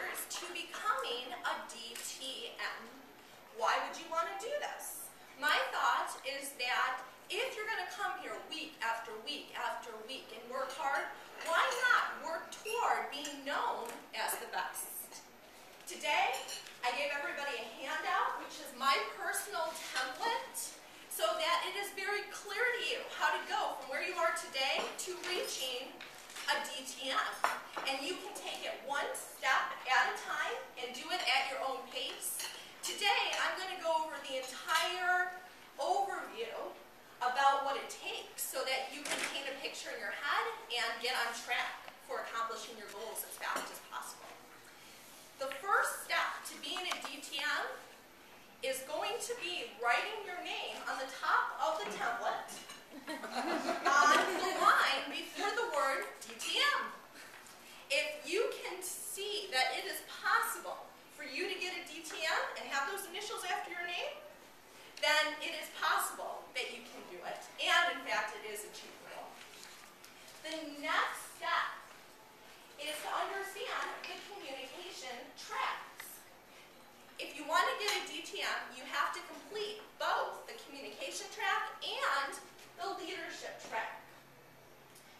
years to becoming a DTM. Why would you want to do this? My thought is that if you're going to come here week after week after week and work hard, why not work toward being known as the best? Today, I gave everybody a handout, which is my personal template, so that it is very clear to you how to go from where you are today to reaching a DTM. And you can take it one step at a time and do it at your own pace. Today, I'm going to go over the entire overview about what it takes so that you can paint a picture in your head and get on track for accomplishing your goals as fast as possible. The first step to being a DTM is going to be writing your name on the top of the template on the line before the word DTM. If you can see that it is possible for you to get a DTM and have those initials after your name, then it is possible that you can do it. And in fact, it is achievable. The next step is to understand the communication tracks. If you want to get a DTM, you have to complete both the communication track and the leadership track.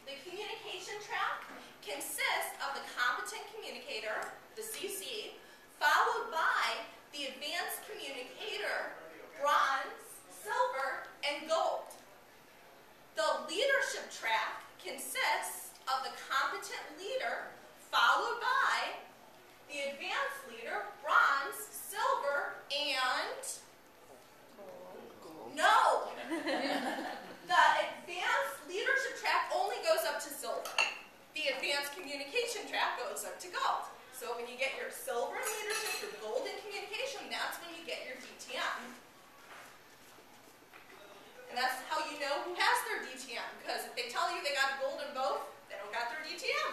The communication track consists of the competent communicator, the CC, followed by the advanced communicator, bronze, silver, and gold. The leadership track consists of the competent leader, followed by the advanced leader, bronze, silver, and gold. No! The advanced leadership track only goes up to silver. The advanced communication track goes up to gold. So when you get your silver in leadership, your gold in communication, that's when you get your DTM. And that's how you know who has their DTM, because if they tell you they got gold in both, they don't got their DTM.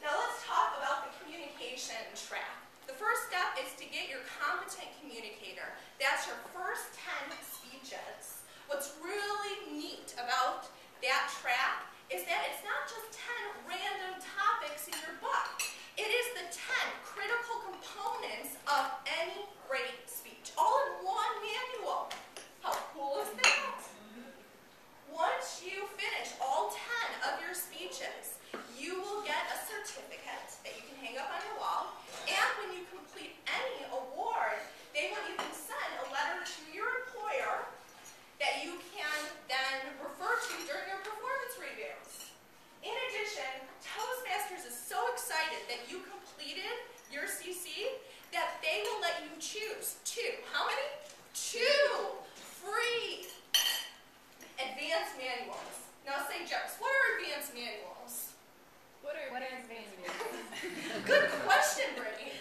Now let's talk about the communication track. The first step is to get your competent communicator. That's your first 10 speeches. What's really neat about that track is that it's not just 10 random topics in your book. It is the 10 critical components of any great speech, all in one manual. How cool is that? Once you finish all 10 of your speeches, you will get a certificate that you can hang up on your wall, and when you complete any award, they want you to send a letter to your employer that you can then refer to during your performance reviews. In addition, Toastmasters is so excited that you completed your CC that they will let you choose 2. How many? 2 free advanced manuals. Now say, Jess, what are advanced manuals? What are advanced manuals? Good question, Brittany.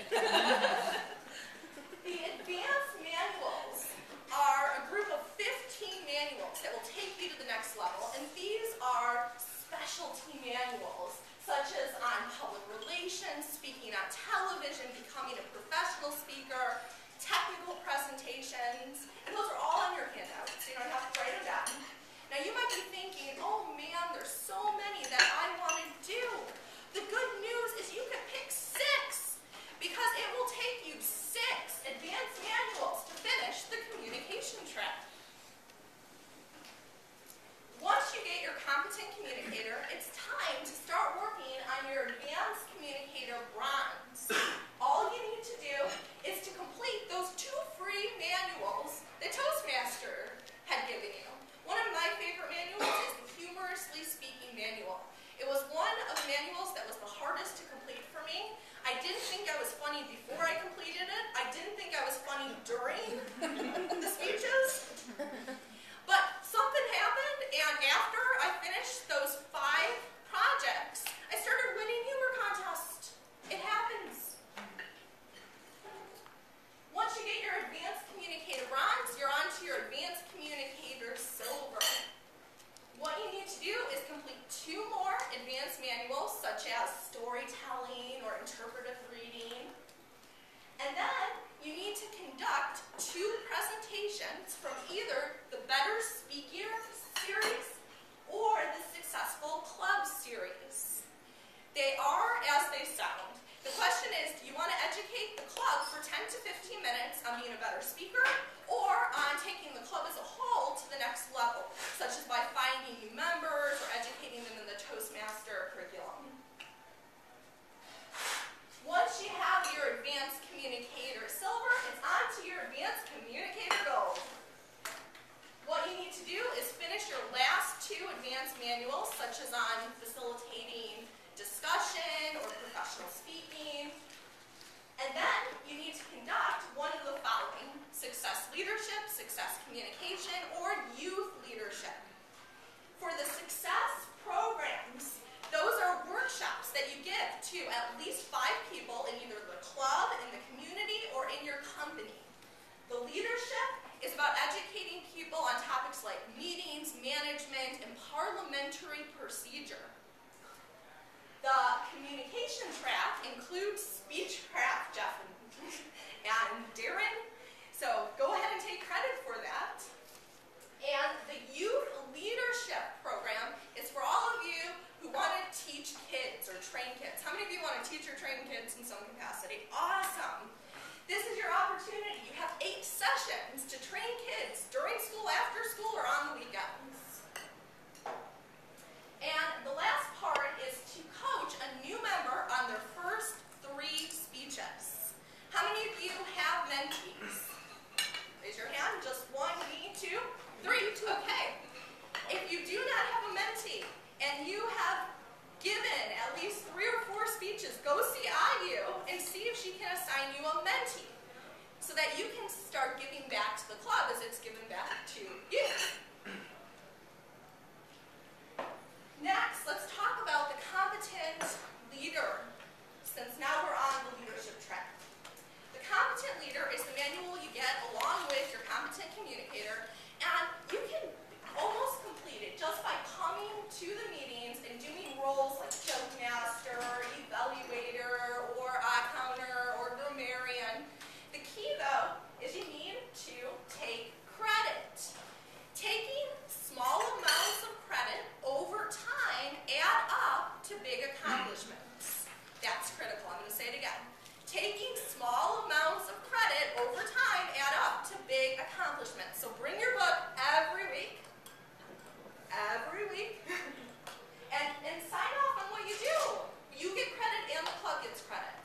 The advanced manuals are a group of 15 manuals that will take you to the next level, and these are specialty manuals, such as on public relations, speaking on television, becoming a professional speaker, technical presentations, and those are all on your handout, so you don't have to write them down. Now you might be thinking, oh man, there's so many that I want to do. The good news is you can pick 6, because it will take you 6 advanced manuals to finish the communication track. Once you get your competent communicator, it's time to start working on your advanced communicator bronze. All you need to do is to complete those 2 free manuals that Toastmaster had given you. One of my favorite manuals is the Humorously Speaking Manual. It was one of the manuals that was the hardest to complete for me. I didn't think I was funny before I completed it. I didn't think I was funny during the speeches. But something happened, and after I finished those 5 projects, I started winning humor contests. It happens. Once you get your advanced communicator bronze, you're on to your advanced communicator silver. What you need to do is complete 2 more advanced manuals, such as storytelling or interpretive reading. And then you need to conduct 2 presentations from either the Better Speaker series or the Successful Club series. They are, as they sound. The question is, do you want to educate the club for 10 to 15 minutes on being a better speaker, or on taking the club as a whole to the next level, such as by finding new members or educating them in the Toastmaster curriculum? Once you have your advanced communicator silver, it's on to your advanced communicator gold. What you need to do is finish your last two advanced manuals, such as on facilitating discussion or professional speaking. And then you need to conduct one of the following: success leadership, success communication, or youth leadership. For the success programs, those are workshops that you give to at least 5 people in either the club, in the community, or in your company. The leadership is about educating people on topics like meetings, management, and parliamentary procedure. The communication track includes speechcraft, Jeff and Darren, so go ahead and take credit for that. And the youth leadership program is for all of you who want to teach kids or train kids. How many of you want to teach or train kids in some capacity? Awesome. This is your opportunity. You have 8 sessions to train kids during school, after school, or on the weekends. And the last part is to coach a new member on their first 3 speeches. How many of you have mentees? Raise your hand. Just 1, me, 2, 3. Okay. If you do not have a mentee and you have given at least 3 or 4 speeches, go see IU and see if she can assign you a mentee so that you can start giving back to the club as it's given back to you. Next, let's talk about the competent leader, since now we're on the leadership track. The competent leader is the manual you get along with your competent communicator, and you can almost complete it just by coming to the meetings and doing roles like Toastmaster, evaluator, or eye counter, or grammarian. The key, though, is you need to take credit. Taking small amounts of credit over time add up to big accomplishments. That's critical. I'm going to say it again. Taking small amounts of credit over time add up to big accomplishments. So bring your book every week, and sign off on what you do. You get credit and the club gets credit.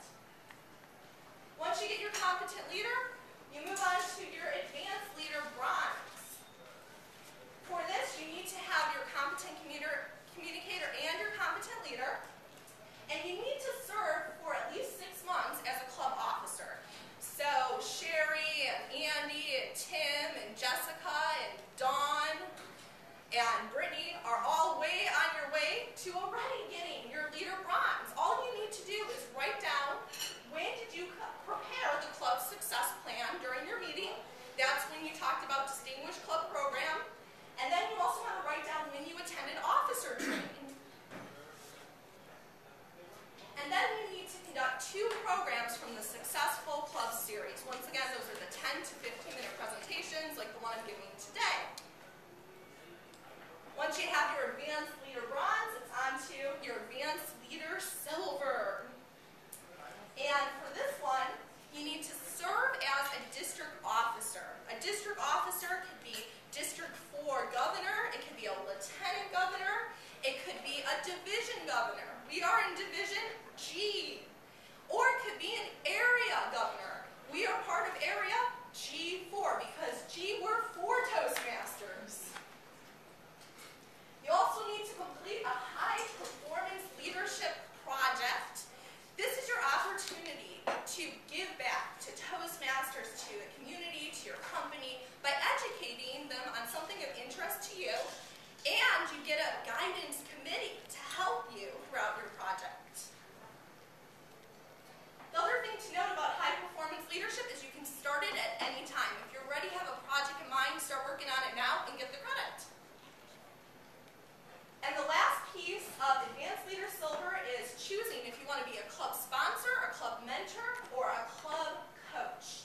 Once you get your competent leader, you move on to your advanced leader bronze. For this, you need to have your competent communicator and your competent leader, and you need to serve for at least 6 months as a club officer. So Sherry and Andy and Tim and Jessica and Dawn and Brittany are all way on your way to already getting your leader bronze. All you need to do is write down, when did you prepare the club success plan during your meeting? That's when you talked about distinguished club program. And then you also want to write down when you attended officer training. And then you need to conduct 2 programs from the Successful Club series. Once again, those are the 10 to 15-minute presentations like the one I'm giving today. Once you have your advanced leader bronze, it's on to your advanced leader silver. And for this one, you need to serve as a district officer. A district officer could be District 4 governor, it could be a lieutenant governor, it could be a division governor. We are in Division G. Or it could be an area governor. We are part of Area G4 because G, we're 4 Toastmasters. You also need to complete a high-performance leadership project. This is your opportunity to give back to Toastmasters, to the community, to your company, by educating them on something of interest to you, and you get a guidance committee to help you throughout your project. The other thing to note about high-performance leadership is you can start it at any time. If you're ready, have a project in mind, start working on it now, and get the credit. And the last piece of Advanced Leader Silver is choosing if you want to be a club sponsor, a club mentor, or a club coach.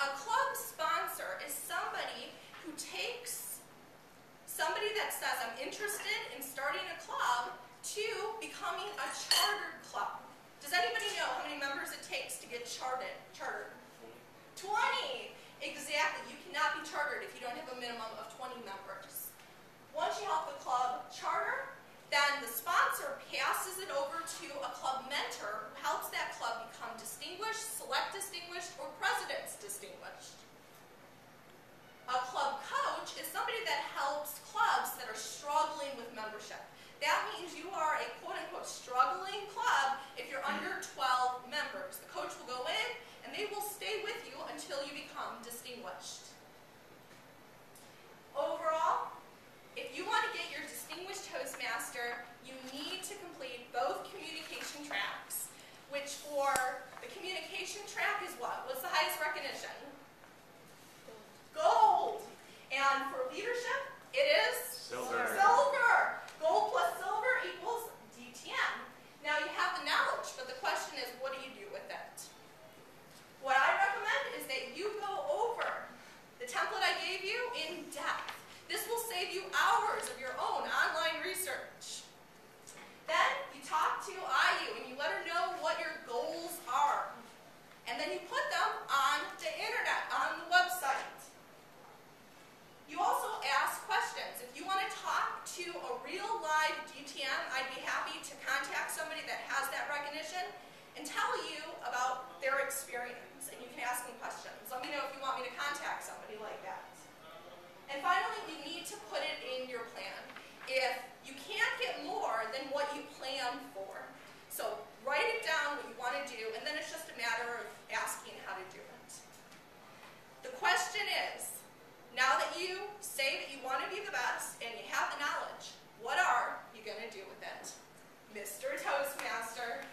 A club sponsor is somebody who takes somebody that says, I'm interested in starting a club, to becoming a chartered club. Does anybody if you don't have a minimum of 20 members. Once you have the club charter, then the sponsor passes it over to a club mentor who helps that club become distinguished, select distinguished, or president's distinguished. A club coach is somebody that helps clubs that are struggling with membership. That means you are a quote-unquote struggling club if you're under 12 members. The coach will go in and they will stay with you until you become distinguished. Overall, if you want to get your distinguished Toastmaster, you need to complete both communication tracks, which for the communication track is what? What's the highest recognition? Gold. And for leadership, it is? Silver. Silver. Gold plus silver equals DTM. Now you have the knowledge, but the question is, what do you do with it? What I recommend is that you go over the template I gave you in depth. This will save you hours of your own online research. Then you talk to IU and you let her know what your goals are. And then you put them on the internet, on the website. You also ask questions. If you want to talk to a real live DTM, I'd be happy to contact somebody that has that recognition and tell you about their experience. And you can ask them questions. Let me know if you want me to contact somebody like that. And finally, you need to put it in your plan. If you can't get more than what you plan for. So write it down what you want to do, and then it's just a matter of asking how to do it. The question is, now that you say that you want to be the best and you have the knowledge, what are you going to do with it? Mr. Toastmaster.